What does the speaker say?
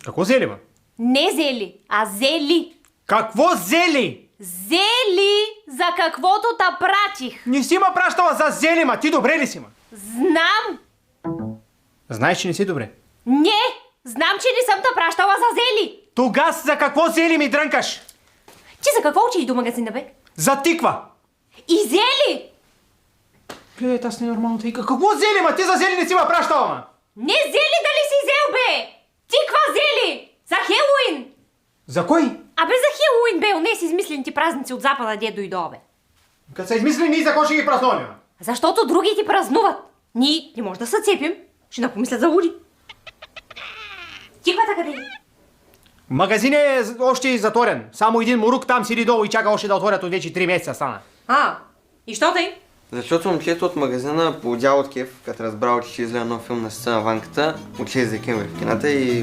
Какво зели, ма? Не зели, а зели. Какво зели? Зели, за каквото та пратих. Не си ма пращала за зели, ма. Ти добре ли си, ма? Знам. Знаеш, че не си добре. Не, знам, че не съм те пращала за зели. Тогас за какво зели ми дрънкаш? Ти за какво учиш до магазина, бе? За тиква. И зели. Гледай, аз не е нормално тъй. Какво зели, ма? Ти за зели не си ма пращала, ма. Не зели дали си взел, бе. Тиква зели. За Хелуин. За кой? Абе за Хелуин, бе, не си измислените празници от запада, де дойдо, бе. Като са измислили, ние за какво ще ги празнуваме? Защото другите празнуват. Ние не може да се цепим. Ще напомислят за луди. Тиквата къде е? Магазин е още затворен. Само един мурук там седи долу и чака още да отворят от вече 3 месеца стана. И що тъй? Защото момчето от магазина по дял от кеф, като разбрал, че ще излезе нов филм на сцена Ванката от 6 декември в кината и